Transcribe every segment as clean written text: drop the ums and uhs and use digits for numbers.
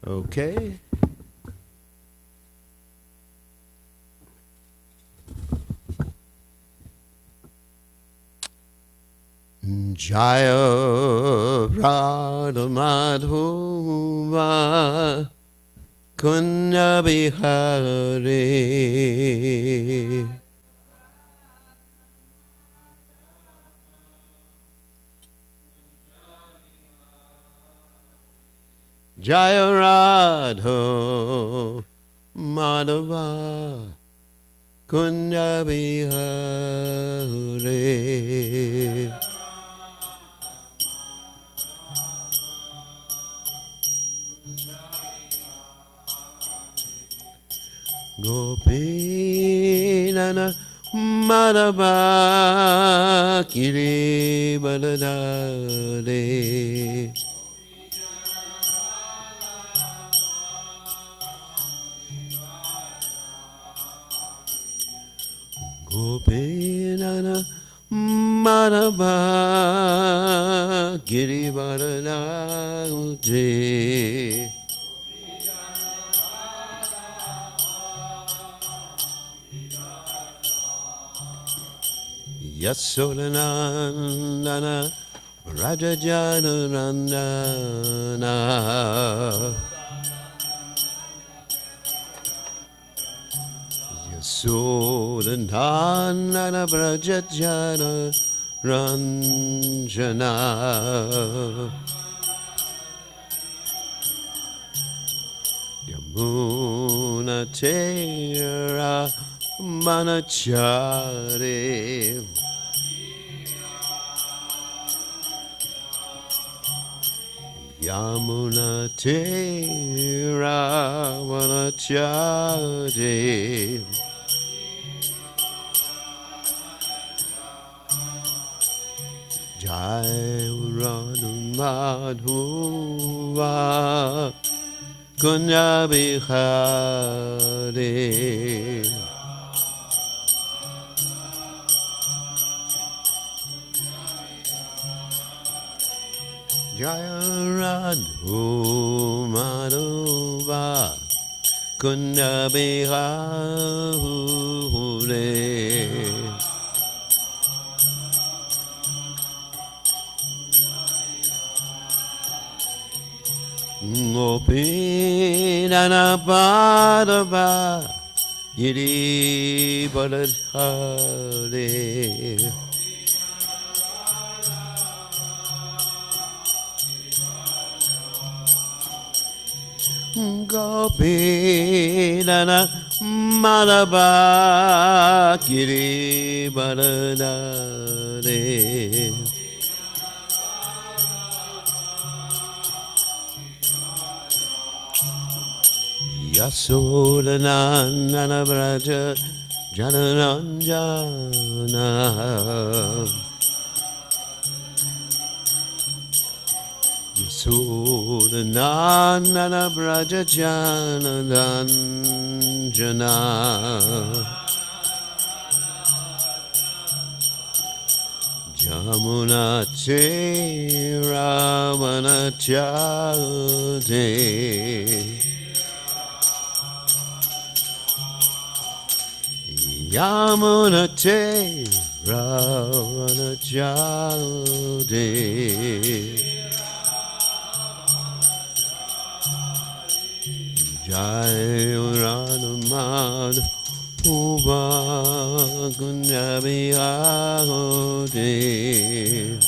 Okay. Jaya Radha Madhuva Kunya Bihari Jaya Radha Madhava Kunya Bihari Gopinana Madhava Kiri Baladare Gopinana Madhava Kiri Baladare Yasodanandana Rajajanarandana Yasodanandana Rajajana Ranjana Yamuna Tera Manachari Yamuna Tera Manachari Jai Ranu Madhuva Kunya Bihari Jaya Radhu Madhuva Kunya Bihari Gopinana Padava Yiri Baladhare Gopinana Madhava Kiri Baladhare Yasodanandana Vraja Janaranjana Yasodanandana Vraja Janaranjana Jamuna Tera Manachade Yamuna Tera Manachade Jai Ranamad Uva Kunyabiyahode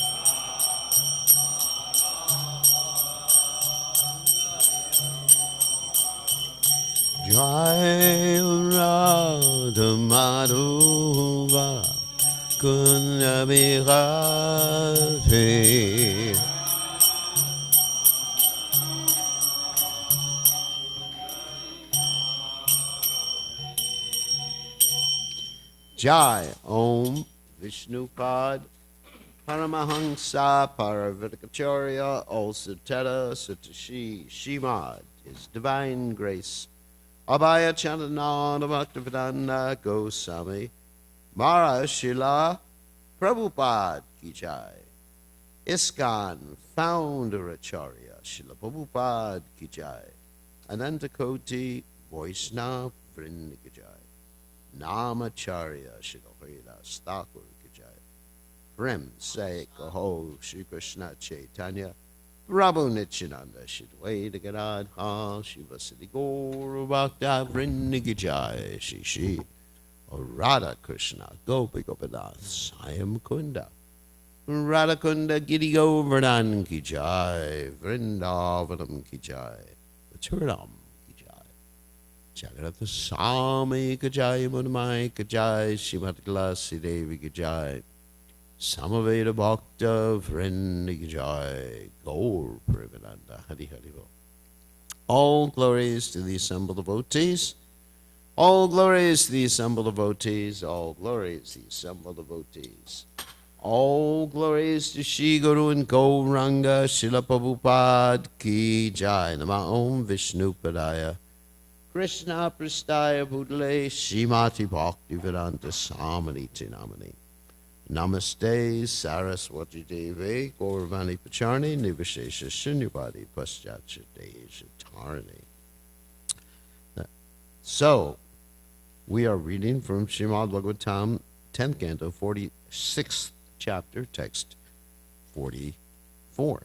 Jai Radha Madhuva Kunyabiyahode Jai Om Vishnupad Paramahansa Paravitakacharya Olsateta Satashi Shimad His Divine Grace Abhaya Chandananda Bhaktivedanta Goswami Mara Shila Prabhupada Ki Jai ISKCON Founder Acharya Srila Prabhupada Ki Jai Anantakoti Vaishnava Vrinda ki jai. Namacharya Shirohira Stakur ki jai. Prem say Kaho Shri Krishna Chaitanya Prabhu Nityananda Shidwaita Gadadha Shiva Siddhi Gaura Bhakta Vrinda ki jai. Shri Radha Krishna Gopi Gopinath Sayam Kunda Radha Kunda Giri Govardhan ki jai. Vrindavanam ki jai. Maturam ki jai. Jagannatha Swami ki jai. Munamai ki jai. Srimati Tulasi Devi ki jai. Samaveda Bhakta Vrinda ki jai. Gaur Premananda Hari Hari Bo. All glories to the assembled devotees. All glories to the assembled devotees. All glories to the assembled devotees. All glories to Shri Guru and Gauranga Srila Prabhupada ki jai. Nama Om Vishnu Padaya Krishna Prastaya Bhutale Shrimati Bhakti Vedanta Swami Namani. Namaste Saraswati Devi Gauravani Pacharni Nivashesha Shunyavadi Paschatcha Deja Tarni. So, we are reading from Srimad Bhagavatam, 10th canto, 46th chapter, text 44.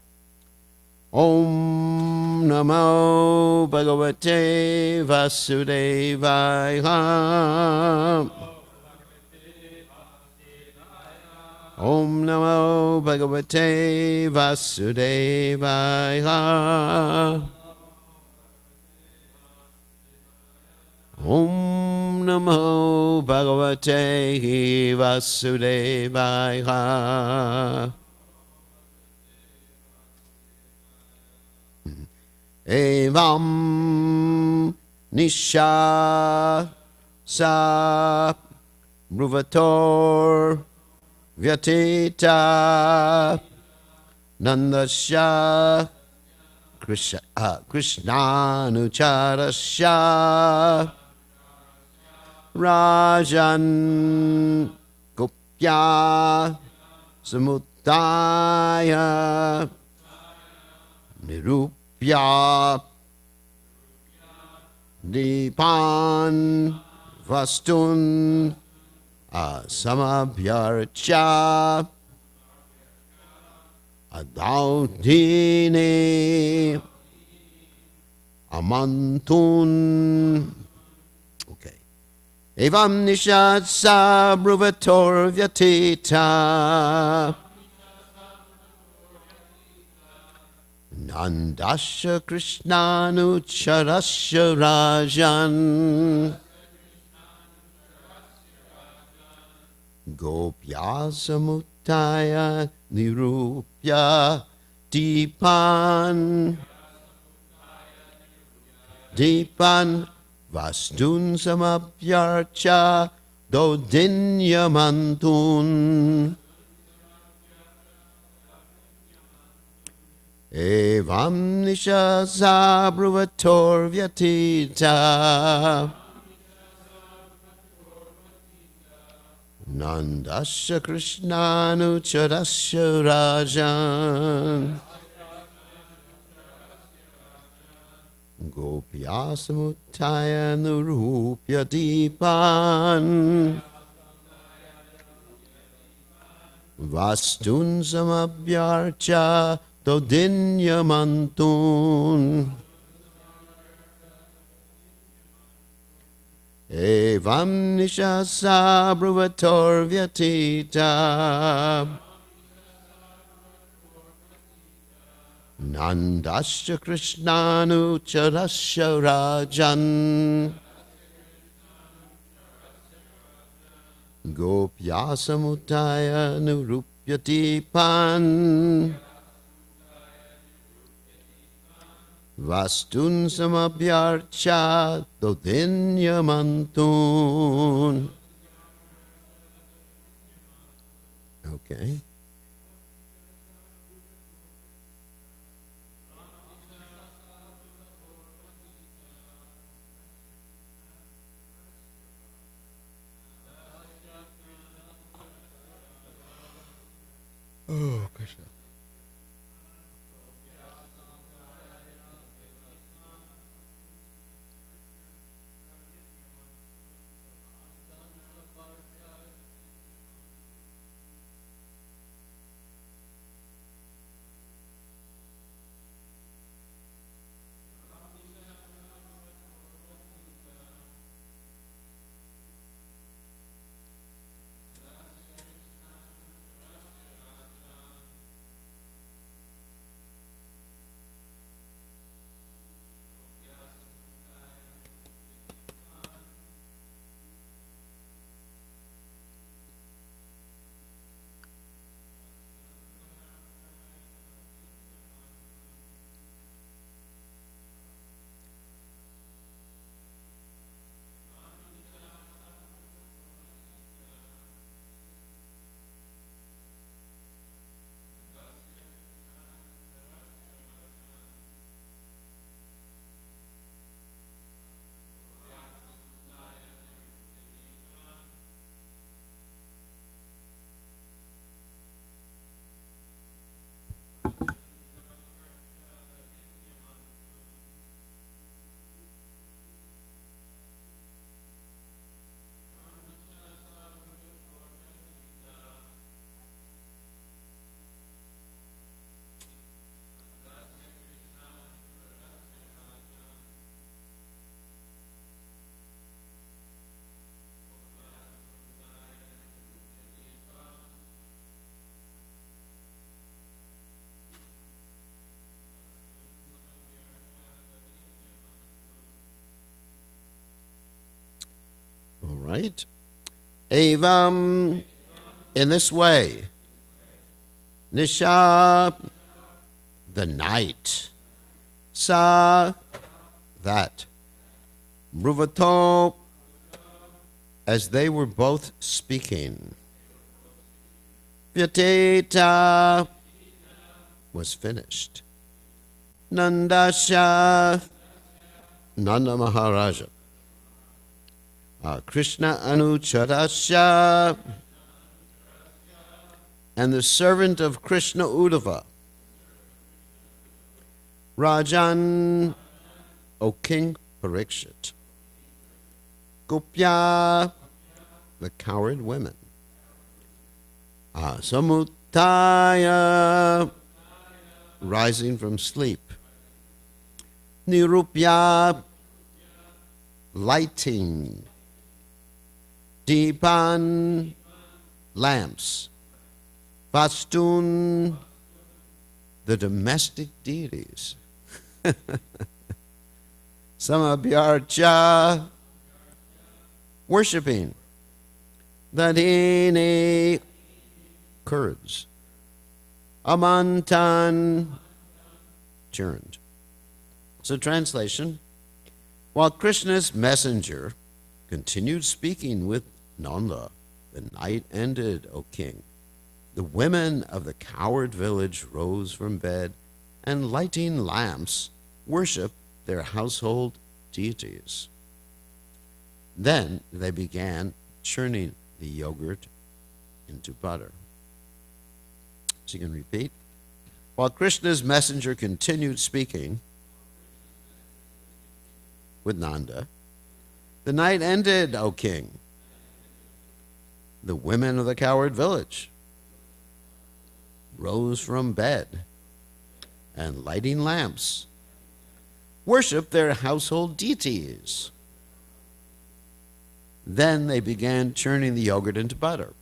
Om Namo Bhagavate Vasudevaya. Om Namo Bhagavate Vasudevaya. Om Namo Bhagavate Vasudevaya. Evam Nisha Sa Bruvator Vyatita Nandasya Krishnanucharasya Rajan Gopya Samudaya Nirupya Dipan Vastun Asamabhyarcha Adaudine Amantun. Okay. Evam Nishat Sabruvator Vyatita Nandasya Krishnanucharasya Rajan Gopya Samutaya Nirupya Dipan Vastun Samapyarcha Dodinyamantun. Evam Nisha Bruvator Vyatita Nandasya Krishnanucharasya Rajan Gopya Samutaya Nurupya Dipan Vastun Samabhyarcha Dodinyamantun. Evam Nishasa Bruvator Vyatita Nandasya Krishnanucharasya Rajan Gopya Samutaya Nurupya Dipan Vastun Samabhyarcha Dodinyamantun. Okay. Oh, Krishna. right? Evam, in this way, Nisha, the night, Sa, that, Mruvato, as they were both speaking, Vyateta, was finished. Nandasha, Nanda Maharaja, Krishna Anucharasya, and the servant of Krishna Uddhava, Rajan, O King Parikshit, Gopya, the coward women, Samutaya, rising from sleep, Nirupya, lighting, Deepan, lamps, Vastun, the domestic deities, Samabhyarcha, worshipping, Dadini, curds, Amantan, churned. So translation, while Krishna's messenger continued speaking with Nanda, the night ended, O king. The women of the coward village rose from bed and lighting lamps worshiped their household deities. Then they began churning the yogurt into butter. So you can repeat. While Krishna's messenger continued speaking with Nanda, the night ended, O king. The women of the coward village rose from bed and lighting lamps worshiped their household deities. Then they began churning the yogurt into butter.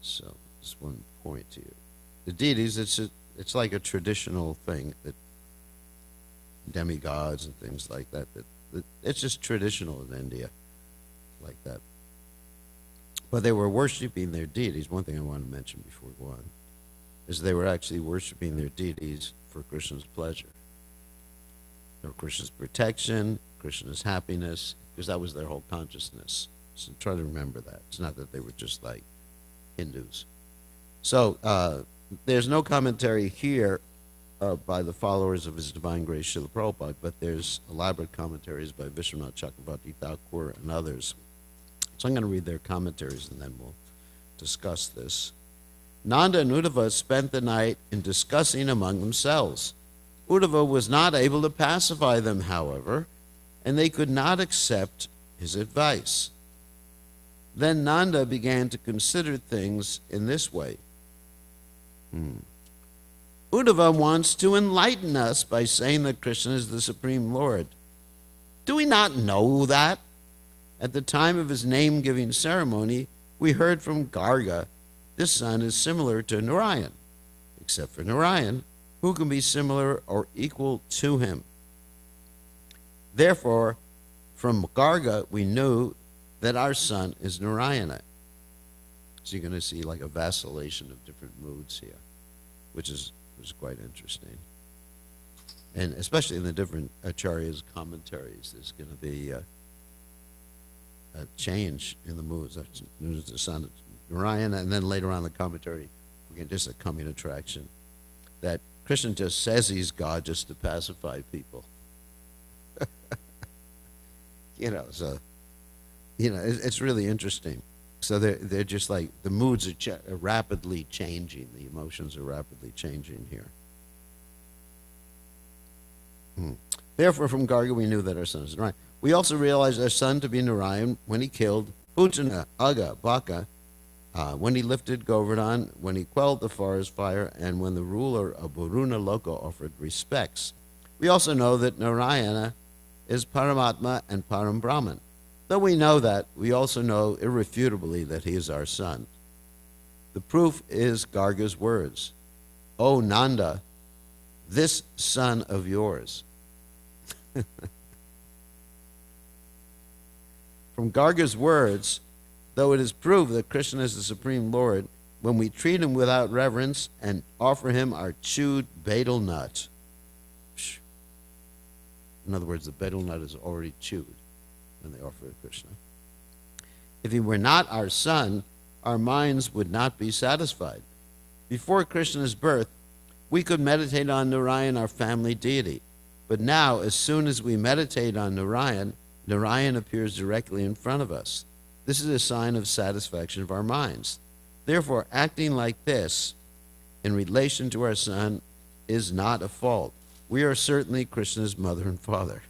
So, just one point to you. The deities, it's like a traditional thing that demigods and things like that, it's just traditional in India, like that. But they were worshiping their deities. One thing I want to mention before we go on is they were actually worshiping their deities for Krishna's pleasure, for Krishna's protection, Krishna's happiness, because that was their whole consciousness. So try to remember that. It's not that they were just like Hindus. So there's no commentary here by the followers of His Divine Grace Srila Prabhupada, but there's elaborate commentaries by Vishwanath Chakravarti Thakur and others. So I'm going to read their commentaries and then we'll discuss this. Nanda and Uddhava spent the night in discussing among themselves. Uddhava was not able to pacify them, however, and they could not accept his advice. Then Nanda began to consider things in this way. Uddhava wants to enlighten us by saying that Krishna is the Supreme Lord. Do we not know that? At the time of his name-giving ceremony, we heard from Garga, this son is similar to Narayan, except for Narayan, who can be similar or equal to him. Therefore, from Garga, we knew that our son is Narayana. So you're going to see like a vacillation of different moods here, which is quite interesting. And especially in the different acharyas' commentaries, there's going to be a change in the moods. There's the son of Narayana, and then later on in the commentary, we get just a coming attraction that Krishna just says he's God just to pacify people. It's really interesting. So they're just like, the moods are rapidly changing. The emotions are rapidly changing here. Therefore, from Garga, we knew that our son is Narayan. We also realized our son to be Narayan when he killed Putana, Aga, Baka, when he lifted Govardhan, when he quelled the forest fire, and when the ruler of Varuna Loka offered respects. We also know that Narayana is Paramatma and Param Brahman. Though we know that, we also know irrefutably that he is our son. The proof is Garga's words. O Nanda, this son of yours. From Garga's words, though it is proved that Krishna is the Supreme Lord, when we treat him without reverence and offer him our chewed betel nut. In other words, the betel nut is already chewed when they offer it to Krishna. If he were not our son, our minds would not be satisfied. Before Krishna's birth, we could meditate on Narayan, our family deity. But now, as soon as we meditate on Narayan, Narayan appears directly in front of us. This is a sign of satisfaction of our minds. Therefore, acting like this in relation to our son is not a fault. We are certainly Krishna's mother and father.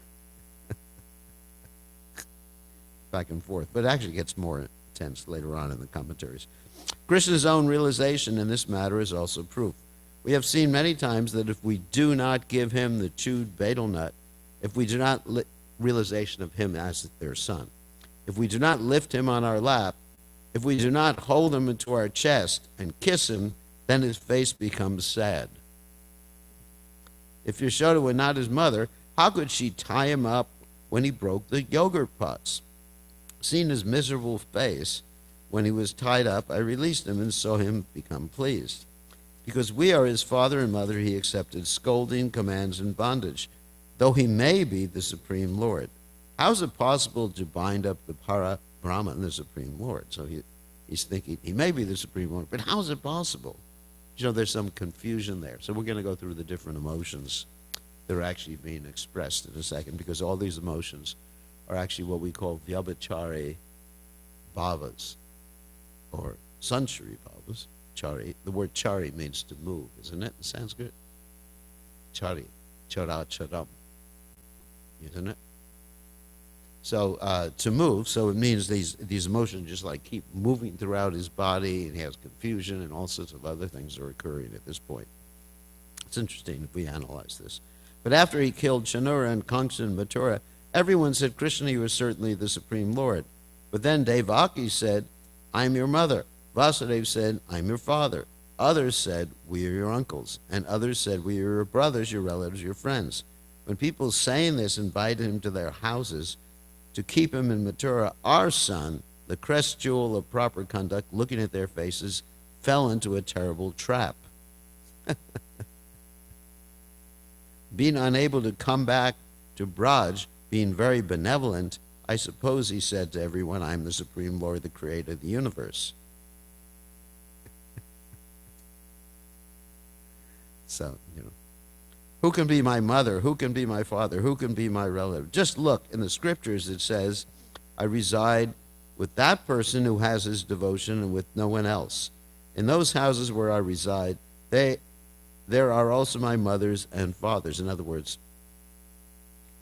Back and forth. But it actually gets more intense later on in the commentaries. Krishna's own realization in this matter is also proof. We have seen many times that if we do not give him the chewed betel nut, if we do not realization of him as their son, if we do not lift him on our lap, if we do not hold him into our chest and kiss him, then his face becomes sad. If Yashoda were not his mother, how could she tie him up when he broke the yogurt pots? Seeing his miserable face when he was tied up, I released him and saw him become pleased. Because we are his father and mother, he accepted scolding, commands, and bondage, though he may be the Supreme Lord. How is it possible to bind up the Para Brahman, the Supreme Lord? So he's thinking he may be the Supreme Lord, but how is it possible? You know, there's some confusion there. So we're going to go through the different emotions that are actually being expressed in a second, because all these emotions are actually what we call vyabhachari bhavas, or sanchari bhavas. Chari. The word chari means to move, isn't it, in Sanskrit? Chari, chara charam, isn't it? So to move, so it means these emotions just like keep moving throughout his body, and he has confusion and all sorts of other things are occurring at this point. It's interesting if we analyze this. But after he killed Chanura and Kamsa and Mathura, everyone said, Krishna, you are certainly the Supreme Lord. But then Devaki said, I'm your mother. Vasudeva said, I'm your father. Others said, we are your uncles. And others said, we are your brothers, your relatives, your friends. When people saying this invited him to their houses to keep him in Mathura, our son, the crest jewel of proper conduct, looking at their faces, fell into a terrible trap. Being unable to come back to Braj, being very benevolent, I suppose he said to everyone, I'm the Supreme Lord, the creator of the universe. So, you know, who can be my mother? Who can be my father? Who can be my relative? Just look, in the scriptures it says, I reside with that person who has his devotion and with no one else. In those houses where I reside, there are also my mothers and fathers. In other words,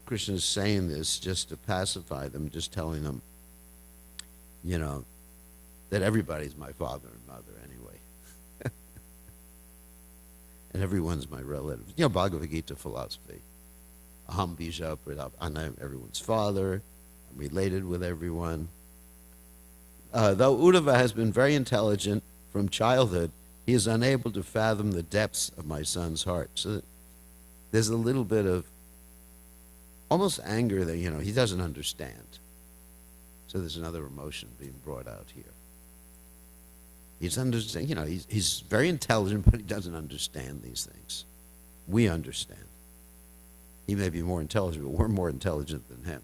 Krishna is saying this just to pacify them, just telling them, you know, that everybody's my father and mother anyway. And everyone's my relative. You know, Bhagavad Gita philosophy. Aham bija pradap. I'm everyone's father. I'm related with everyone. Though Uddhava has been very intelligent from childhood, he is unable to fathom the depths of my son's heart. So there's a little bit of almost anger that, you know, he doesn't understand. So there's another emotion being brought out here. He's understand, you know, he's very intelligent, but he doesn't understand these things. We understand. He may be more intelligent, but we're more intelligent than him.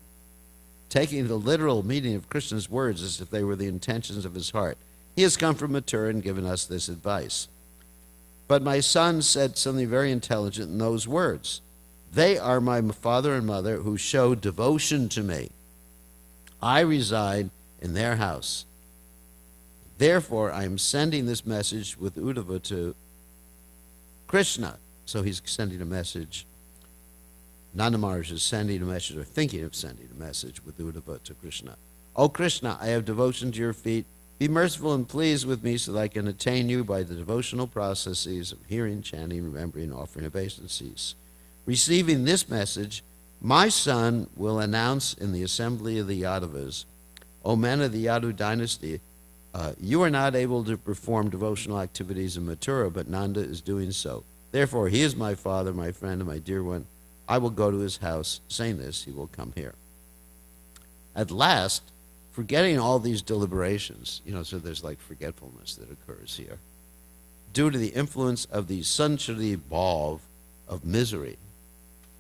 Taking the literal meaning of Krishna's words as if they were the intentions of his heart, he has come from Mathura and given us this advice. But my son said something very intelligent in those words. They are my father and mother who show devotion to me. I reside in their house. Therefore, I am sending this message with Uddhava to Krishna. So he's sending a message. Nanda Maharaj is sending a message, or thinking of sending a message with Uddhava to Krishna. O Krishna, I have devotion to your feet. Be merciful and pleased with me so that I can attain you by the devotional processes of hearing, chanting, remembering, offering obeisances. Receiving this message, my son will announce in the assembly of the Yadavas, O men of the Yadu dynasty, you are not able to perform devotional activities in Mathura, but Nanda is doing so. Therefore, he is my father, my friend, and my dear one. I will go to his house. Saying this, he will come here. At last, forgetting all these deliberations, so there's like forgetfulness that occurs here, due to the influence of the sanchari bhav of misery.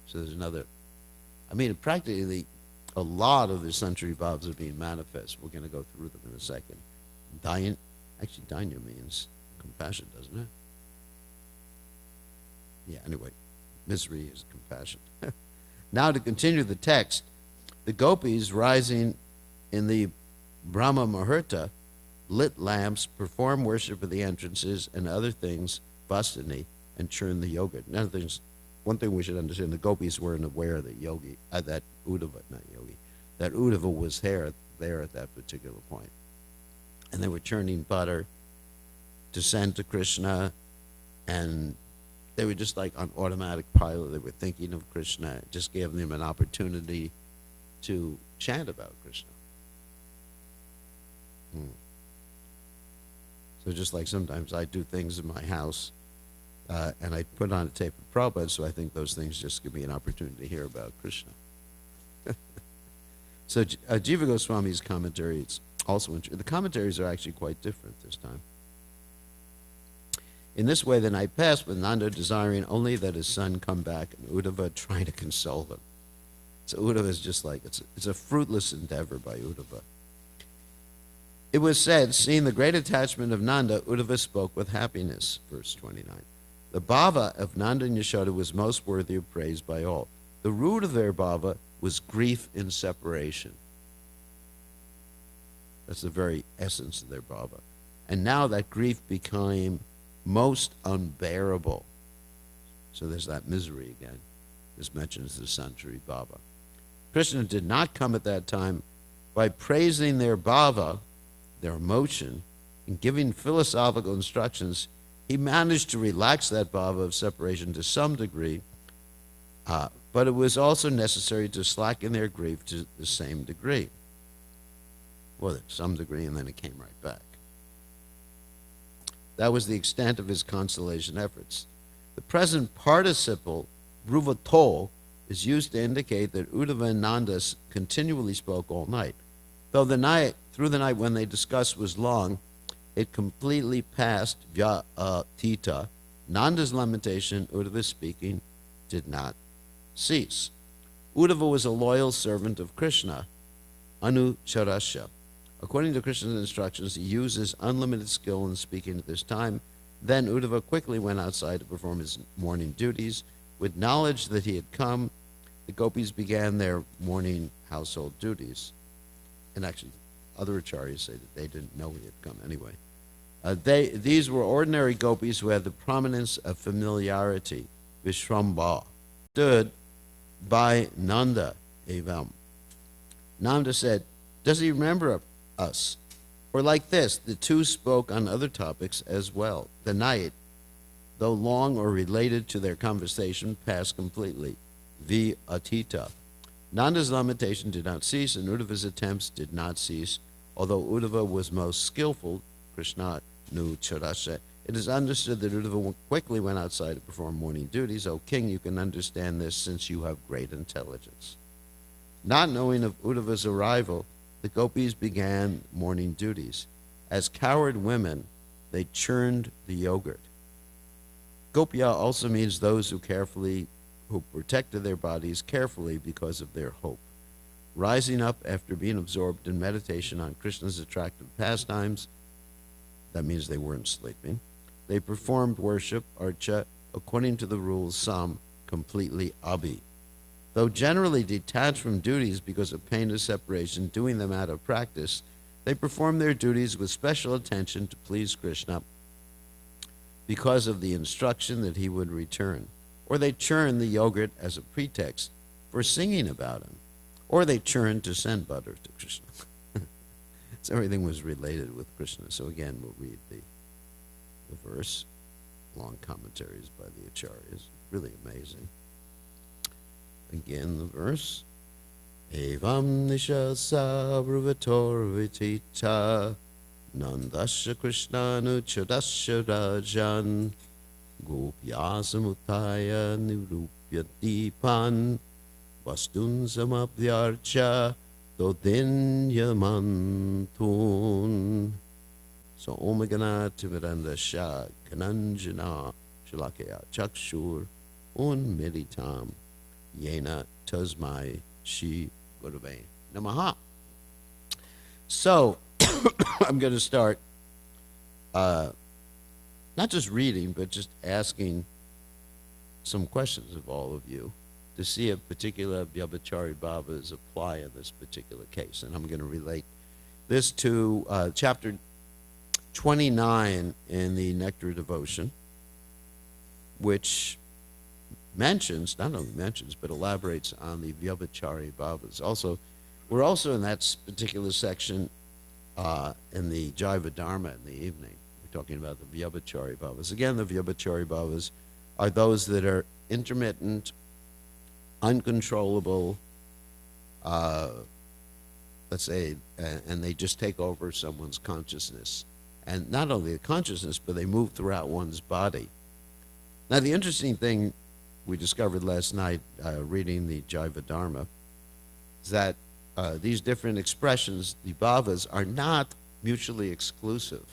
So there's another, practically a lot of the sanchari bhavs are being manifest. We're going to go through them in a second. Danya means compassion, doesn't it? Yeah, anyway, misery is compassion. Now to continue the text, the gopis rising in the Brahma Muhurta lit lamps, performed worship at the entrances and other things, bastani, and churned the yogurt. One thing we should understand, the gopis weren't aware that that Uddhava was there at that particular point. And they were churning butter to send to Krishna, and they were just like on automatic pilot. They were thinking of Krishna. It just gave them an opportunity to chant about Krishna. So just like sometimes I do things in my house, and I put on a tape of Prabhupada, so I think those things just give me an opportunity to hear about Krishna. So Jiva Goswami's commentary, it's also interesting. The commentaries are actually quite different this time. In this way, the night passed with Nanda desiring only that his son come back, and Uddhava trying to console him. So Uddhava is just like, it's a fruitless endeavor by Uddhava. It was said, seeing the great attachment of Nanda, Uddhava spoke with happiness, verse 29. The bhava of Nanda and Yashoda was most worthy of praise by all. The root of their bhava was grief in separation. That's the very essence of their bhava. And now that grief became most unbearable. So there's that misery again. This mentions the sanchari bhava. Krishna did not come at that time by praising their bhava, their emotion, and giving philosophical instructions. He managed to relax that bhava of separation to some degree, but it was also necessary to slacken their grief to the same degree. Well, to some degree, and then it came right back. That was the extent of his consolation efforts. The present participle, bruvato, is used to indicate that Uddhava and Nanda continually spoke all night. Though through the night when they discussed was long, it completely passed tita. Nanda's lamentation, Uddhava's speaking, did not cease. Uddhava was a loyal servant of Krishna, anucharasya. According to Krishna's instructions, he used his unlimited skill in speaking at this time. Then Uddhava quickly went outside to perform his morning duties. With knowledge that he had come, the gopis began their morning household duties. And actually, other acharyas say that they didn't know he had come anyway. These were ordinary gopis who had the prominence of familiarity, Vishramba, stood by Nanda evam. Nanda said, does he remember us? Or like this, the two spoke on other topics as well. The night, though long or related to their conversation, passed completely. Vi atita. Nanda's lamentation did not cease, and Uddhava's attempts did not cease. Although Uddhava was most skillful, Krishna nu charasya, it is understood that Uddhava quickly went outside to perform morning duties. O king, you can understand this since you have great intelligence. Not knowing of Uddhava's arrival, the gopis began morning duties. As coward women, they churned the yogurt. Gopya also means those who protected their bodies carefully because of their hope. Rising up after being absorbed in meditation on Krishna's attractive pastimes, that means they weren't sleeping, they performed worship, archa, according to the rules, some completely abhi. Though generally detached from duties because of pain of separation, doing them out of practice, they performed their duties with special attention to please Krishna because of the instruction that he would return. Or they churned the yogurt as a pretext for singing about him. Or they churned to send butter to Krishna. So everything was related with Krishna. So again, we'll read the verse. Long commentaries by the acharyas. Really amazing. Again, the verse. Evam nisha sabruvator vitita nandasya krishnanu chadasya rajan gopya samutaya nirupya dipan vastun samabhyarcha Dodinyamantun. So Omagana Timiranda Shah Kananjana Shalakaya Chakshur Un Militam Yena Tasmai Shi Gurave Namaha. So I'm going to start not just reading, but just asking some questions of all of you to see if particular Vyabhachari Bhavas apply in this particular case. And I'm going to relate this to chapter 29 in the Nectar Devotion, which mentions, not only mentions, but elaborates on the Vyabhachari Bhavas. Also, we're also in that particular section in the Jaiva Dharma in the evening. We're talking about the Vyabhachari Bhavas. Again, the Vyabhachari Bhavas are those that are intermittent, uncontrollable, let's say, and they just take over someone's consciousness. And not only the consciousness, but they move throughout one's body. Now, the interesting thing we discovered last night reading the Jaiva Dharma is that these different expressions, the bhavas, are not mutually exclusive.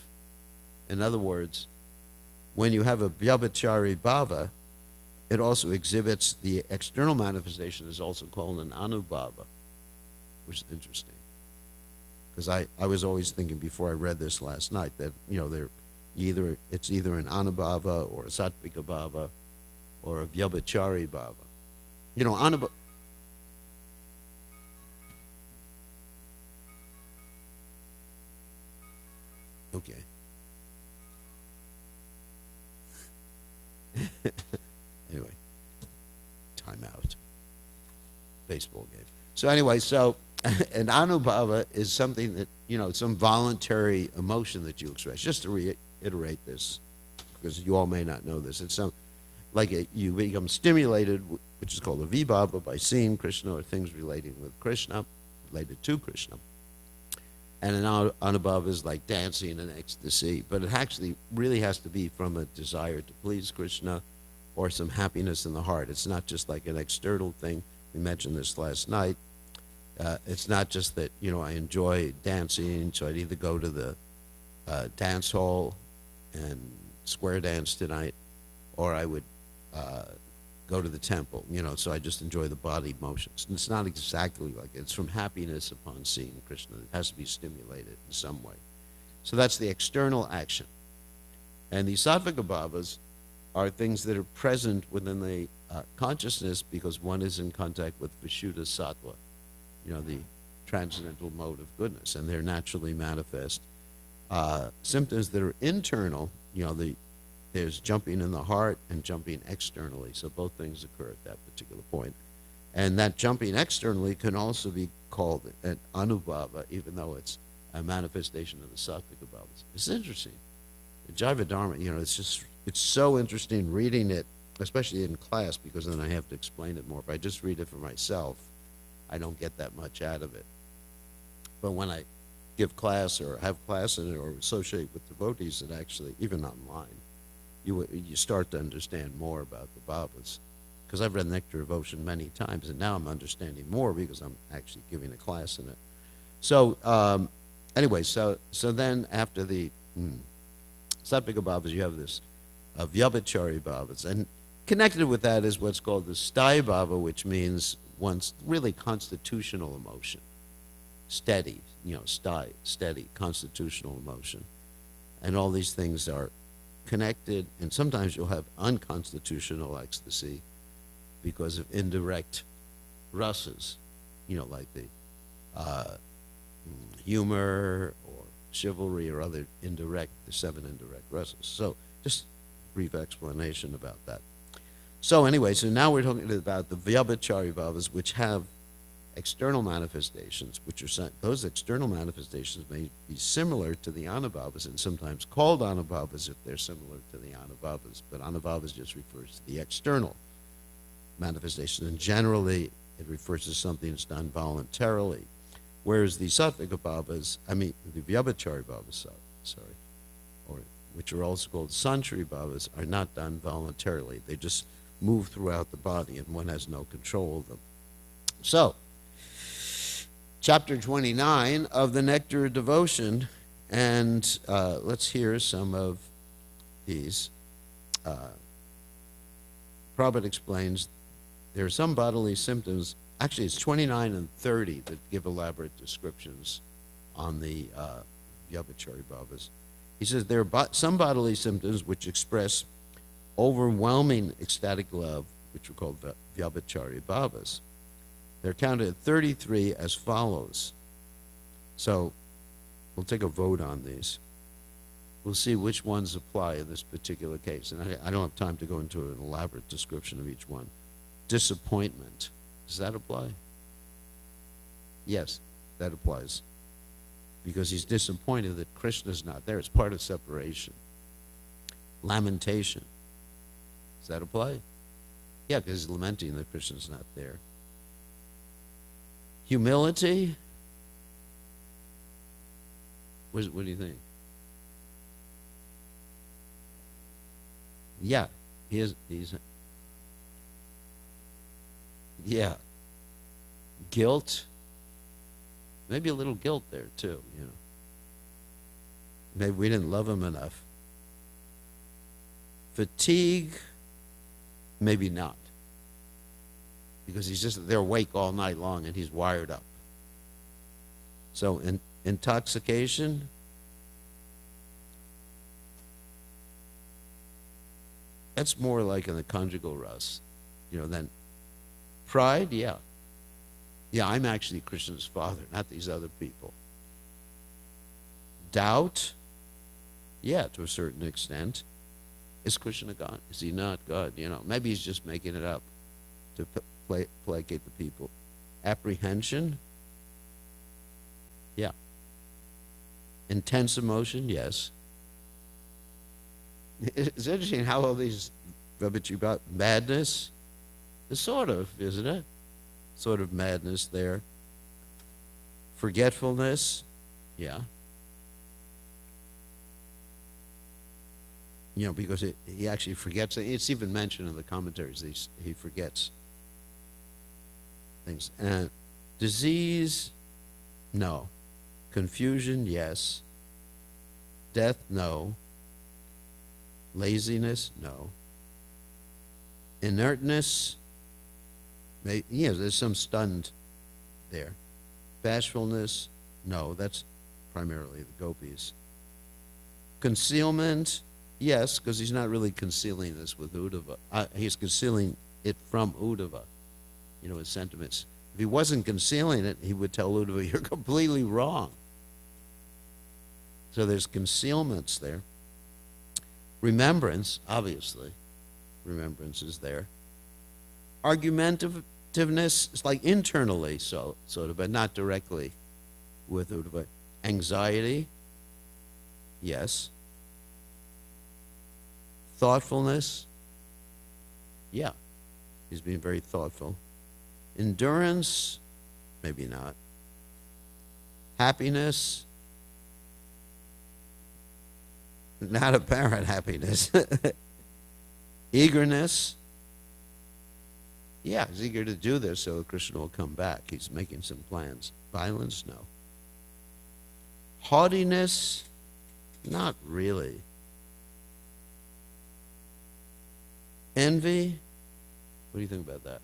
In other words, when you have a Vyabhachari bhava, it also exhibits the external manifestation is also called an anubhava, which is interesting. Because I was always thinking before I read this last night that, it's either an anubhava or a sattvika bhava or a Vyabhachari bhava. Anubhava. Okay. Anyway, time out. Baseball game. So anyway, an anubhava is something that, some voluntary emotion that you express. Just to reiterate this, because you all may not know this. It's you become stimulated, which is called a vibhava, by seeing Krishna or things related to Krishna. And an anubhava is like dancing and ecstasy, but it actually really has to be from a desire to please Krishna or some happiness in the heart. It's not just like an external thing. We mentioned this last night. It's not just that, I enjoy dancing, so I'd either go to the dance hall and square dance tonight, or I would go to the temple, so I just enjoy the body motions. And it's not exactly like it. It's from happiness upon seeing Krishna. It has to be stimulated in some way. So that's the external action. And the sattvika bhavas are things that are present within the consciousness because one is in contact with Vishuddha Sattva, the transcendental mode of goodness, and they're naturally manifest. Symptoms that are internal, there's jumping in the heart and jumping externally, so both things occur at that particular point. And that jumping externally can also be called an anubhava, even though it's a manifestation of the sattvika bhavas. It's interesting. The Jaiva Dharma, it's so interesting reading it, especially in class, because then I have to explain it more. If I just read it for myself, I don't get that much out of it. But when I give class or have class in it or associate with devotees, that actually, even online, you start to understand more about the bhavas. Because I've read Nectar Devotion many times, and now I'm understanding more because I'm actually giving a class in it. So anyway, so then after the sattvika bhavas, you have this Vyabhachari bhavas. And connected with that is what's called the sthaya bhava, which means one's really constitutional emotion. Steady, steady, constitutional emotion. And all these things are connected, and sometimes you'll have unconstitutional ecstasy because of indirect rasas, like the humor or chivalry or other the 7 indirect rasas. So just brief explanation about that. So anyway, so now we're talking about the Vyabhachari bhavas, which have external manifestations, those external manifestations may be similar to the anubhavas and sometimes called anubhavas if they're similar to the anubhavas, but anubhavas just refers to the external manifestation, and generally it refers to something that's done voluntarily, whereas the sattvika bhavas, the Vyabhachari bhavas, which are also called sanchari bhavas, are not done voluntarily. They just move throughout the body and one has no control of them. So, chapter 29 of the Nectar of Devotion, and let's hear some of these. Prabhupada explains there are some bodily symptoms. Actually, it's 29 and 30 that give elaborate descriptions on the Vyabhachari Bhavas. He says there are some bodily symptoms which express overwhelming ecstatic love, which are called Vyabhachari Bhavas. They're counted at 33 as follows. So we'll take a vote on these. We'll see which ones apply in this particular case. And I don't have time to go into an elaborate description of each one. Disappointment. Does that apply? Yes, that applies. Because he's disappointed that Krishna's not there. It's part of separation. Lamentation. Does that apply? Yeah, because he's lamenting that Krishna's not there. Humility. What do you think? Yeah, he's yeah. Guilt. Maybe a little guilt there too, you know. Maybe we didn't love him enough. Fatigue, maybe not. Because they're awake all night long and he's wired up. So intoxication, that's more like in the conjugal rus, you know, than pride, yeah. Yeah, I'm actually Krishna's father, not these other people. Doubt, yeah, to a certain extent. Is Krishna God? Is he not God? You know, maybe he's just making it up to placate the people. Apprehension, yeah. Intense emotion, yes. It's interesting how all these rubbish about madness is sort of, isn't it? Sort of madness there. Forgetfulness, yeah. You know, because he actually forgets. It's even mentioned in the commentaries. He forgets things. And disease, no. Confusion, yes. Death, no. Laziness, no. Inertness, yeah, there's some stunned there. Bashfulness, no, that's primarily the gopis. Concealment, yes, because he's not really concealing this with Uddhava. He's concealing it from Uddhava, you know, his sentiments. If he wasn't concealing it, he would tell Uddhava, you're completely wrong. So there's concealments there. Remembrance, obviously. Remembrance is there. Argumentativeness is like internally, so sort of, but not directly with Uddhava. Anxiety, yes. Thoughtfulness, yeah. He's being very thoughtful. Endurance, maybe not. Happiness, not apparent happiness. Eagerness, yeah, he's eager to do this so Krishna will come back. He's making some plans. Violence, no. Haughtiness, not really. Envy, what do you think about that?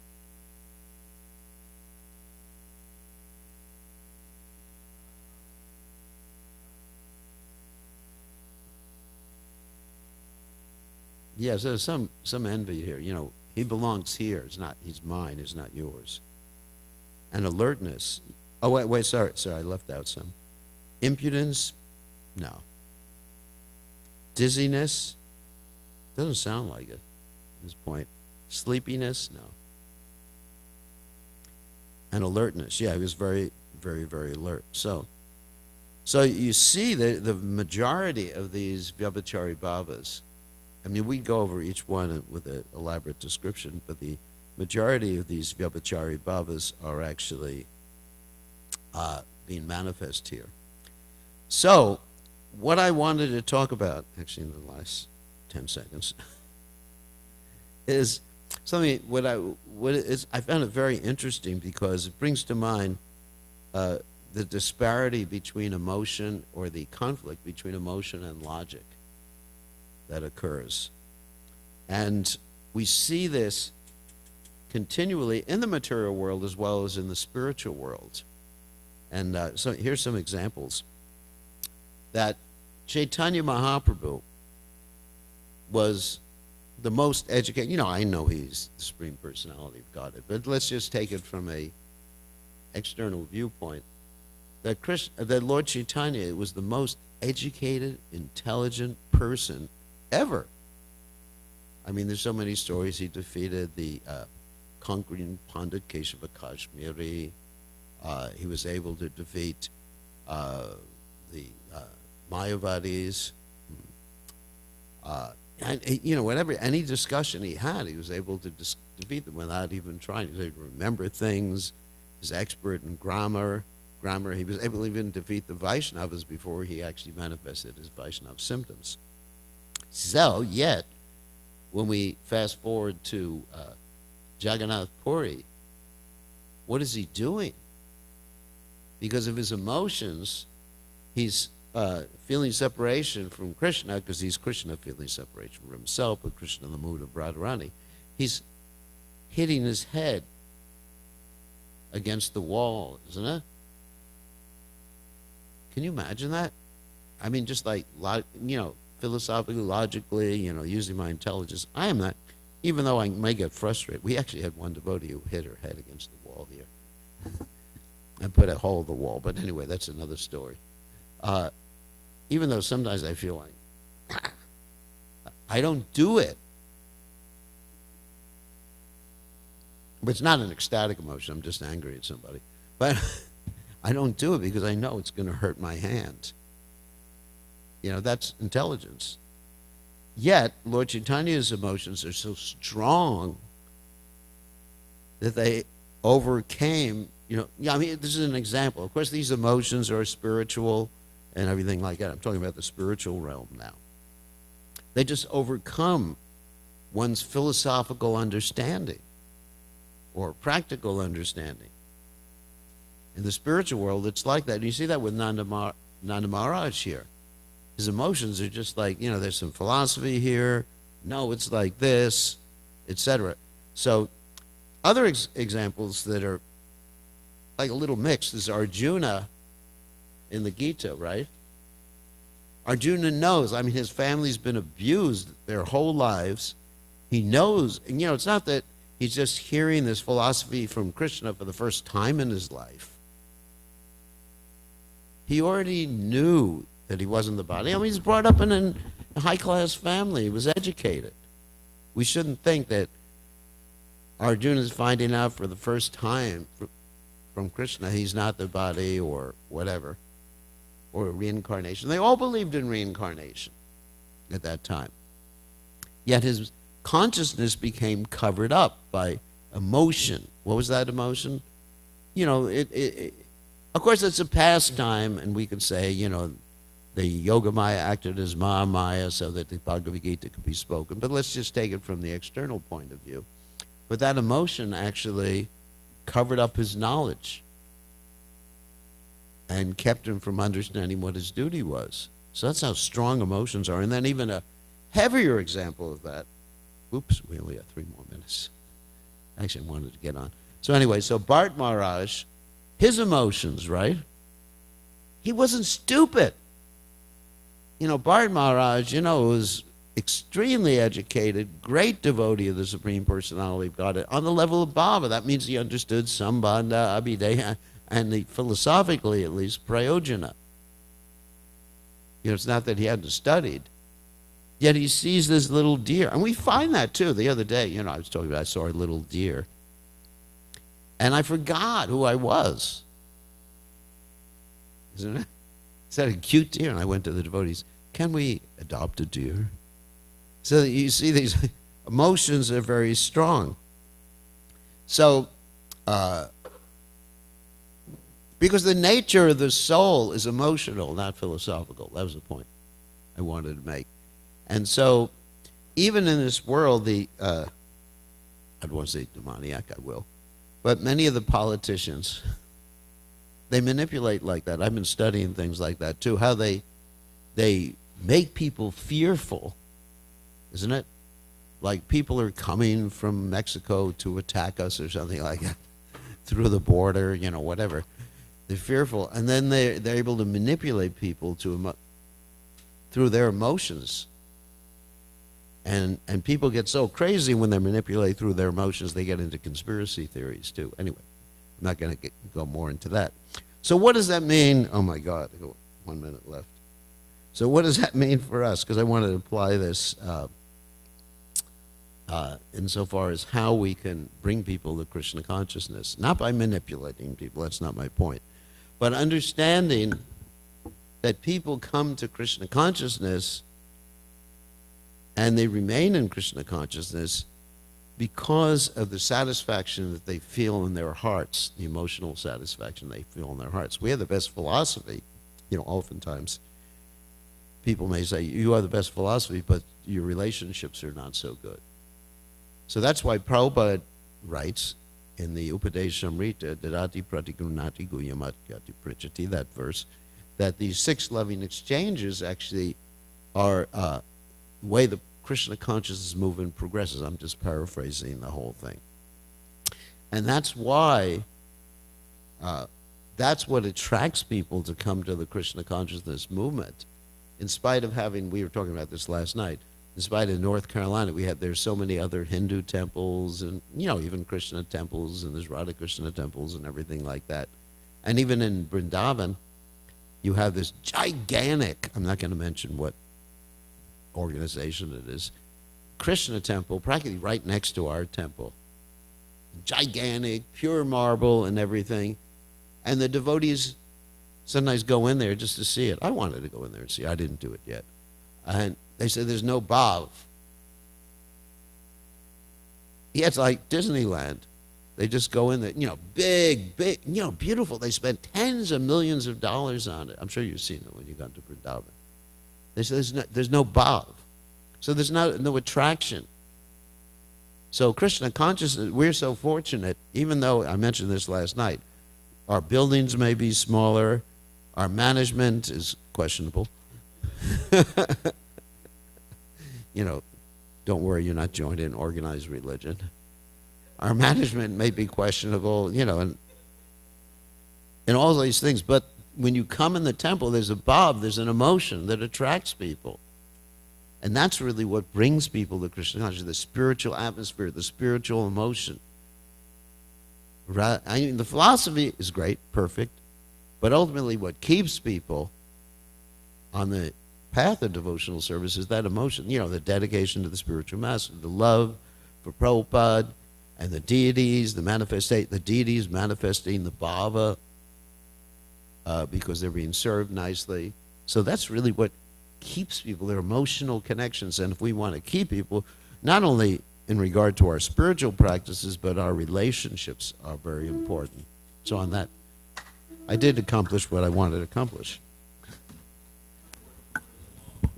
Yes, there's some envy here. You know, he belongs here. It's not. He's mine. It's not yours. And alertness. Oh wait. Sorry. I left out some. Impudence. No. Dizziness. Doesn't sound like it. At this point. Sleepiness. No. And alertness. Yeah, he was very, very, very alert. So you see that the majority of these Vyabhachari Bhavas. I mean, we go over each one with an elaborate description, but the majority of these Vyabhachari Bhavas are actually being manifest here. So, what I wanted to talk about, actually in the last 10 seconds, is something I found it very interesting because it brings to mind the disparity between emotion, or the conflict between emotion and logic that occurs. And we see this continually in the material world as well as in the spiritual world. And so here's some examples. That Chaitanya Mahaprabhu was the most educated. You know, I know he's the Supreme Personality of Godhead, but let's just take it from a external viewpoint. That Lord Chaitanya was the most educated, intelligent person ever. I mean, there's so many stories. He defeated the conquering Pandit Keshava Kashmiri. He was able to defeat the Mayavadis. And you know, whatever, any discussion he had, he was able to defeat them without even trying. He was able to remember things. He's expert in grammar. He was able to even defeat the Vaishnavas before he actually manifested his Vaishnav symptoms. So, yet, when we fast forward to Jagannath Puri, what is he doing? Because of his emotions, he's feeling separation from Krishna, because he's Krishna feeling separation from himself, but Krishna in the mood of Radharani. He's hitting his head against the wall, isn't it? Can you imagine that? I mean, just like, you know, philosophically, logically, you know, using my intelligence. I am not, even though I may get frustrated. We actually had one devotee who hit her head against the wall here and put a hole in the wall. But anyway, that's another story. Even though sometimes I feel like, I don't do it. But it's not an ecstatic emotion. I'm just angry at somebody. But I don't do it because I know it's going to hurt my hand. You know, that's intelligence. Yet, Lord Chaitanya's emotions are so strong that they overcame, you know, yeah, I mean, this is an example. Of course, these emotions are spiritual and everything like that. I'm talking about the spiritual realm now. They just overcome one's philosophical understanding or practical understanding. In the spiritual world, it's like that. And you see that with Nanda Maharaj here. His emotions are just like, you know, there's some philosophy here. No, it's like this, etc. So other examples that are like a little mixed is Arjuna in the Gita, right? Arjuna knows. I mean, his family's been abused their whole lives. He knows. And, you know, it's not that he's just hearing this philosophy from Krishna for the first time in his life. He already knew that he wasn't the body. I mean, he's brought up in a high-class family. He was educated. We shouldn't think that Arjuna is finding out for the first time from Krishna he's not the body or whatever, or reincarnation. They all believed in reincarnation at that time. Yet his consciousness became covered up by emotion. What was that emotion? You know, of course, it's a pastime, and we can say, you know, the Yogamaya acted as Mahamaya so that the Bhagavad Gita could be spoken. But let's just take it from the external point of view. But that emotion actually covered up his knowledge and kept him from understanding what his duty was. So that's how strong emotions are. And then even a heavier example of that. Oops, we only have 3 more minutes. Actually, I wanted to get on. So anyway, so Bharat Maharaj, his emotions, right? He wasn't stupid. You know, Bharat Maharaj, you know, was extremely educated, great devotee of the Supreme Personality of Godhead, on the level of Baba. That means he understood Sambandha, Abhideya, and philosophically at least, Prayojana. You know, it's not that he hadn't studied. Yet he sees this little deer. And we find that too. The other day, you know, I was talking about, I saw a little deer. And I forgot who I was. Isn't it? It's that a cute deer. And I went to the devotees, can we adopt a deer? So you see these emotions are very strong. So, because the nature of the soul is emotional, not philosophical. That was the point I wanted to make. And so, even in this world, I don't want to say demoniac, I will, but many of the politicians, They manipulate like that. I've been studying things like that too. How they make people fearful, isn't it? Like people are coming from Mexico to attack us or something like that through the border, whatever. They're fearful, and then they're able to manipulate people through their emotions. And people get so crazy when they're manipulated through their emotions, they get into conspiracy theories too. Anyway, I'm not going to go more into that. So what does that mean? Oh my God, 1 minute left. So what does that mean for us? Because I wanted to apply this insofar as how we can bring people to Krishna consciousness. Not by manipulating people, that's not my point. But understanding that people come to Krishna consciousness and they remain in Krishna consciousness because of the satisfaction that they feel in their hearts, the emotional satisfaction they feel in their hearts. We have the best philosophy. Oftentimes people may say, you have the best philosophy, but your relationships are not so good. So that's why Prabhupada writes in the Upadeshamrita, Dadati Pratigunati Guyamatkyati Prichati, that verse, that these 6 loving exchanges actually are the way the Krishna consciousness movement progresses. I'm just paraphrasing the whole thing. And that's why, that's what attracts people to come to the Krishna consciousness movement. In spite of having, we were talking about this last night, in spite of North Carolina, there's so many other Hindu temples and, even Krishna temples, and there's Radha Krishna temples and everything like that. And even in Vrindavan, you have this gigantic, I'm not going to mention what organization it is, Krishna temple, practically right next to our temple. Gigantic, pure marble and everything. And the devotees sometimes go in there just to see it. I wanted to go in there and see it. I didn't do it yet. And they said there's no bhav. Yeah, it's like Disneyland. They just go in there, big, beautiful. They spent tens of millions of dollars on it. I'm sure you've seen it when you got to Vrindavan. They said there's no bhav. So there's no attraction. So Krishna consciousness, we're so fortunate, even though I mentioned this last night, our buildings may be smaller, our management is questionable. Don't worry, you're not joined in organized religion. Our management may be questionable, and all these things. But when you come in the temple, there's a bhav, there's an emotion that attracts people. And that's really what brings people to Krishna consciousness, the spiritual atmosphere, the spiritual emotion. The philosophy is great, perfect, but ultimately what keeps people on the path of devotional service is that emotion, the dedication to the spiritual master, the love for Prabhupada and the deities, the deities manifesting the bhava because they're being served nicely. So that's really what keeps people, their emotional connections. And if we want to keep people, not only in regard to our spiritual practices, but our relationships are very important. So on that, I did accomplish what I wanted to accomplish.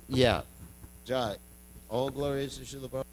Yeah. Jai. All glory is to Srila Prabhupada.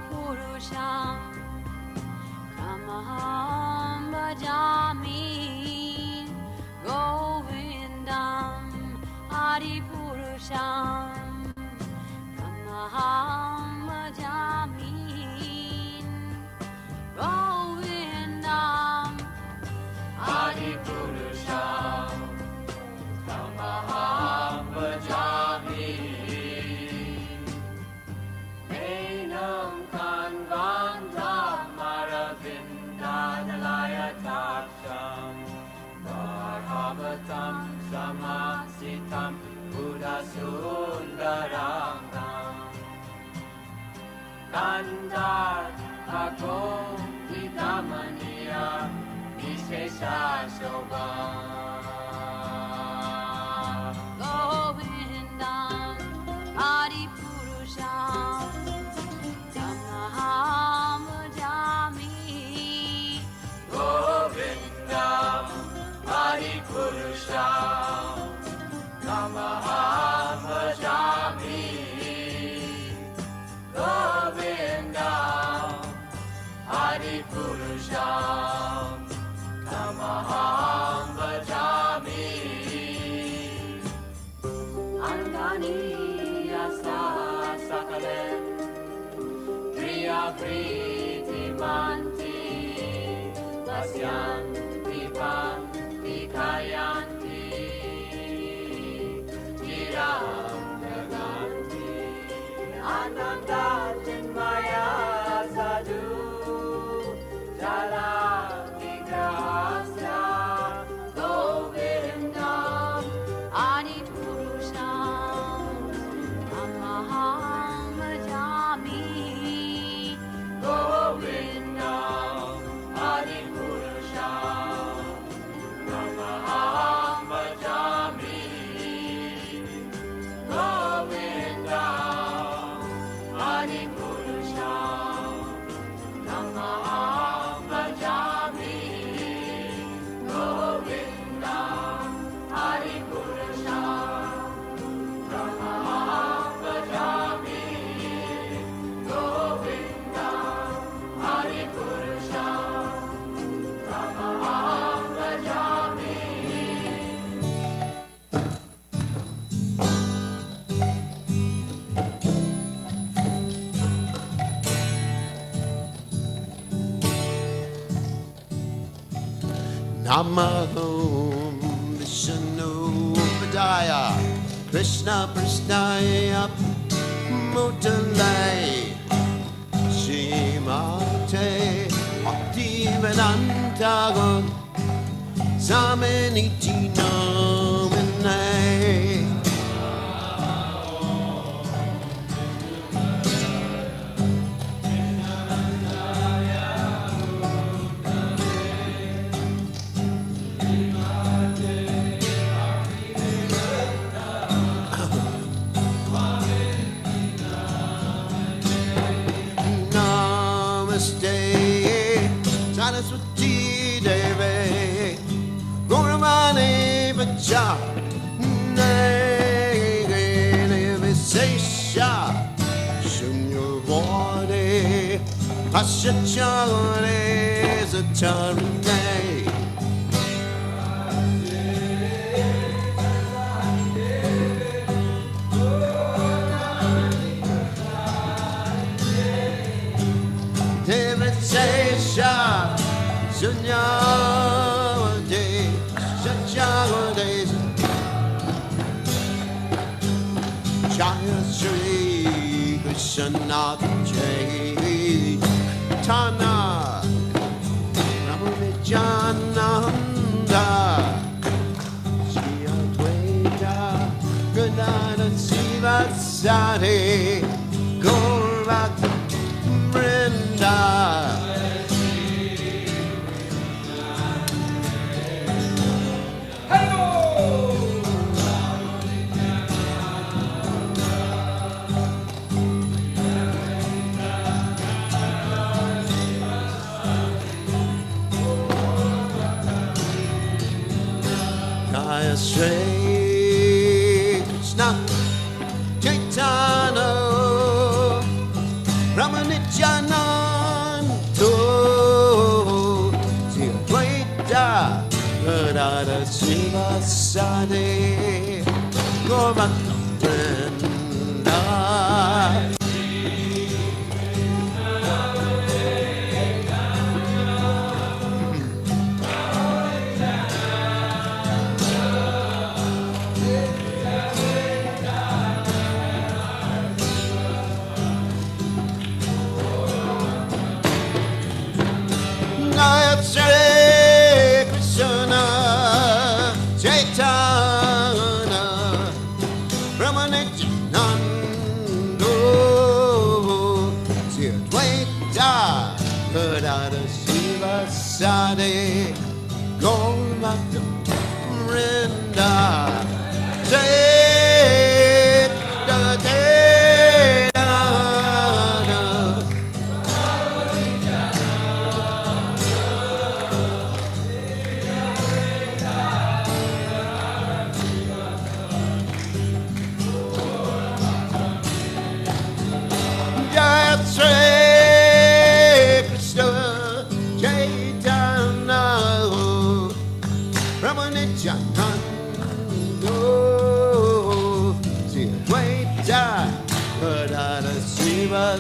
Purusham Kamaham Bhajami Govindam Adi Purusham Kamaham Bhajami Govindam Adi Purusham Kamaham Bhajami Kanvanta Maravinda Bhavatam Samasitam Buddha Sundarangam Kandar Ako Vidamaniya Vishesha Shobha Govindam Adi Purusham Tamaham Bhajami Govindam Adi Purusham Tamaham Bhajami Govindam Adi Purusham Tamaham Bhajami Angani Yasa Sakale Kriya Priti Manti Vasyanti Panti Kayanti Chiram Jaganti Ananda Chinmaya Sadhu Jala Vigrahasya Govindam Adi Purusham Amaham Bhajami Govindam Adi Purusham Amaham Bhajami Govindam Adi Purusham Amaham Bhajami Govindam Adi Purusham Amaham Bhajami Govindam Adi Purusham Amaham Bhajami Namo Vishnu Padaya Krishna Prasnaya Mutale Shimate Bhaktivedanta Samaniti Namane Namaste Saraswati Devi Gauravani Vacha Visesha Shunyavadi Ashachare Zatarane Devasesha Sunyavadi Ashachare Jaya Sri Krishna Chaitanya Ramunijananda Shri Advaita Gadadha Sivasari Gaurvata Vrinda Jaya Sri Krishna Chaitanya Ramanityanando Sri Advaita Gadadha Sivasadi Gaurvata Vrinda Jaya Sri Krishna Radha Shiva Sade Gauranga Vrinda Jai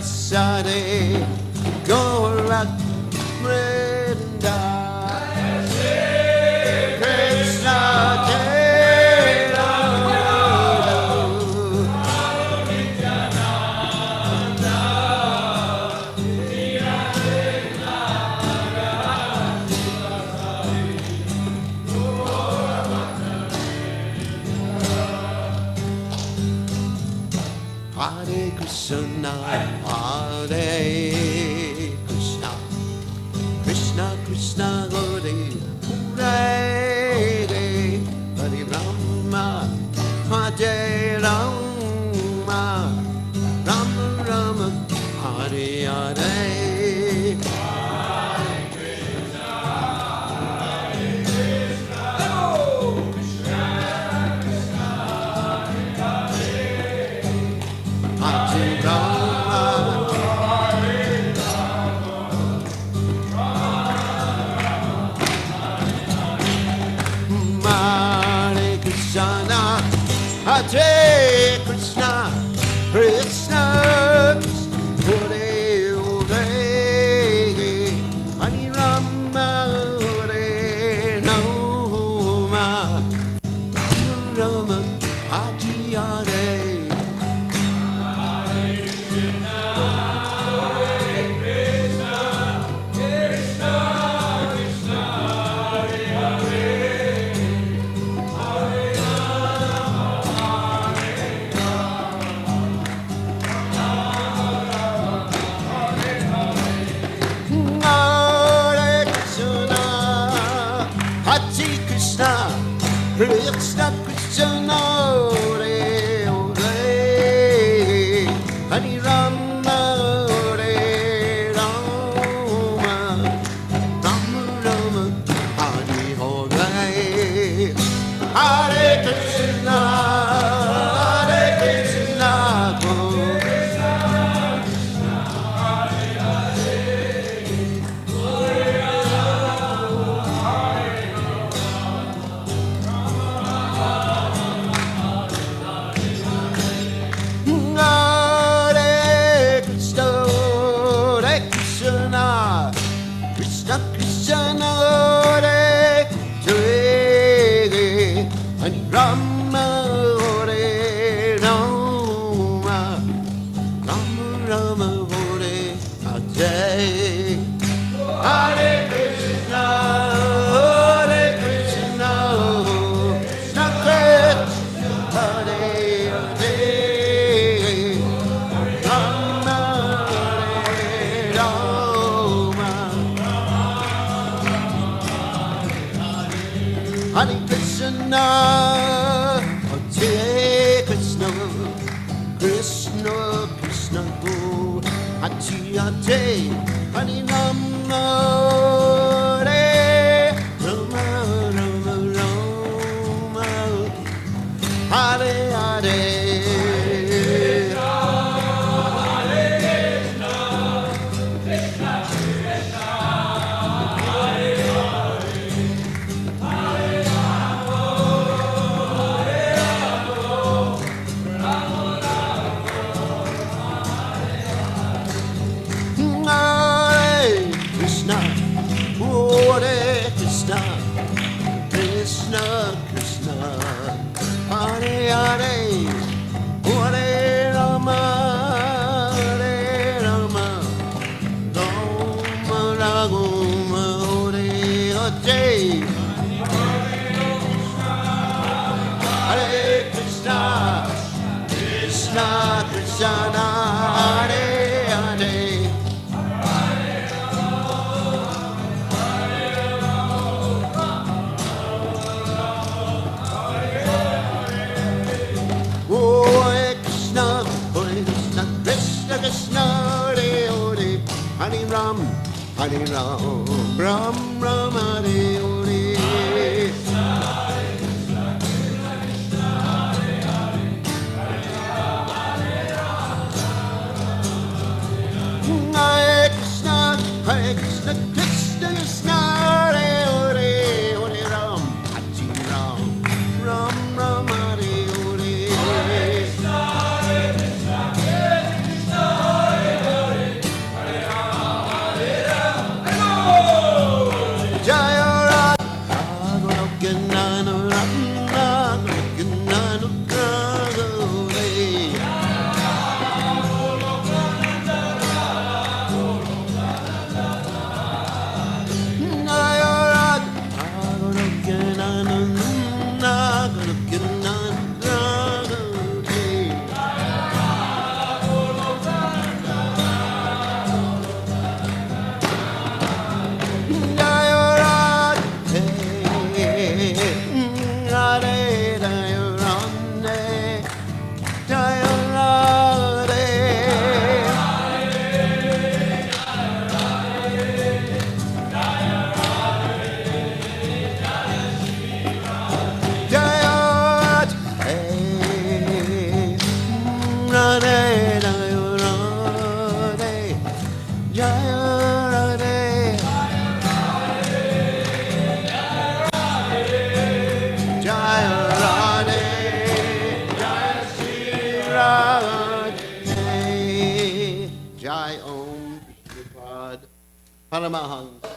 Sade Gorak Vrinda Krishna Jaya Hare Krishna Hare Krishna Krishna Krishna Hare Hare Hare Rama Hare Rama Rama Rama Hare Hare Hare Krishna, Krishna, Hare Hare, Hare Rama, Hare Rama, Rama, Hare Hare. Krishna Krishna Hare Hare Hare Rama Hare Rama Rama Rama Hare Hare Hare Krishna Hare Krishna Rama Hare Rama Rama Rama Hare Hare Hare Krishna Hare Krishna Krishna Krishna Hare Hare Rama Hare Rama Hare Krishna Hare Krishna Krishna Krishna Hare Hare Hare Rama Hare Rama Rama Rama Hare Hare Krishna Krishna Hare Hare Hare Rama Hare Rama Rama Rama Hare Hare Hare Krishna Krishna Krishna Hare Hare Hare Ram, Ram Ram Hare Hare. Hare Krishna, Krishna Krishna, Hare Hare, Hare Ram, Hare Ram, Ram Ram Hare Hare. Jaya Radha Govinda Radha Govinda Radha. Jai Om Prabhupada Paramahansa.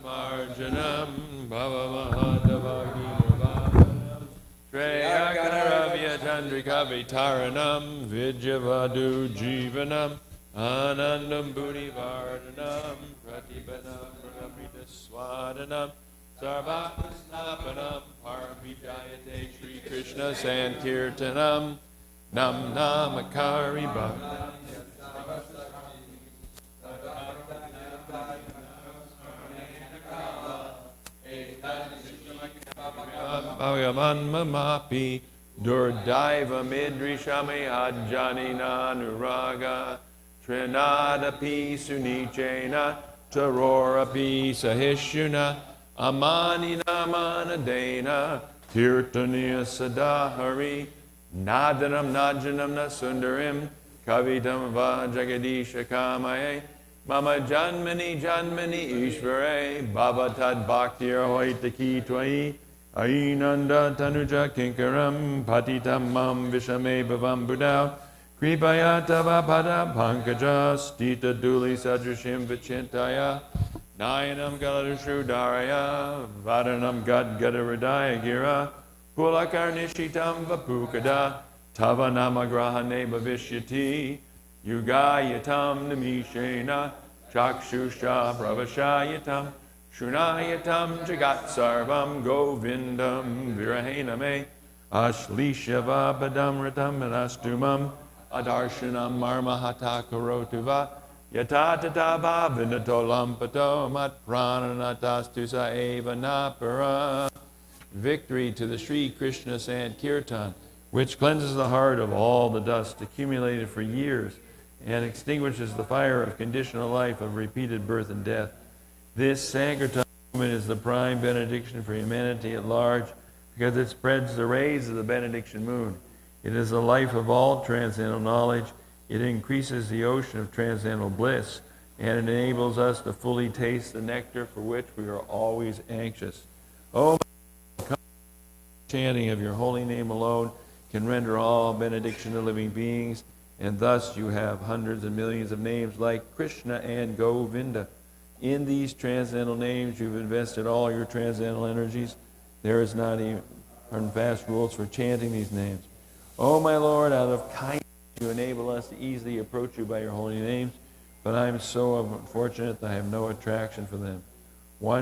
Marjanam Bhavamahadavagirvadanam Shreyakaravya Chandrika Vitaranam Vijavadu Jivanam Anandam Buddhi Vardhanam Pratipanam Pramita Swadanam Sarvapasnapanam Parvijayate Shri Krishna Sankirtanam Nam Namakari Bhakti Bhagavan Mamapi Durdaiva Midrishami Ajjanina Nuraga Trinadapi Sunichena Tarorapi Sahishuna Amanina Manadena Kirtaniya Sadahari Nadanam Najanam Nasundarim Kavitam Vajagadisha Kamaye Mama Janmani Janmani Ishvare Bhavatad Bhaktir Hoitaki Twai Ainanda Tanuja Kinkaram Patitam Mam Vishame Bhavam Budao Kripaya Tava Pada Pankaja Stita Duli Sadrashim Vichintaya Nayanam Galadashrudaraya Vadanam Gad Gadaradaya Gira Pulakarnishitam Vapukada Tava Namagrahane Bhavishyati Yugayatam Namishena Chakshusha Pravashayatam Shunayatam Jagat Sarvam Govindam Virahename Ashlishava Badamratam Anastumam Adarshanam Marmahata Karotuva Yatatatava Vinatolampato Mat Prananatastusa Eva Napara Victory to the Sri Krishna Sankirtan, which cleanses the heart of all the dust accumulated for years and extinguishes the fire of conditional life of repeated birth and death. This Sankirtan movement is the prime benediction for humanity at large because it spreads the rays of the benediction moon. It is the life of all transcendental knowledge. It increases the ocean of transcendental bliss, and it enables us to fully taste the nectar for which we are always anxious. Oh, my chanting of your holy name alone can render all benediction to living beings, and thus you have hundreds and millions of names like Krishna and Govinda. In these transcendental names, you've invested all your transcendental energies. There is not even hard and fast rules for chanting these names. Oh, my Lord, out of kindness, you enable us to easily approach you by your holy names, but I am so unfortunate that I have no attraction for them. One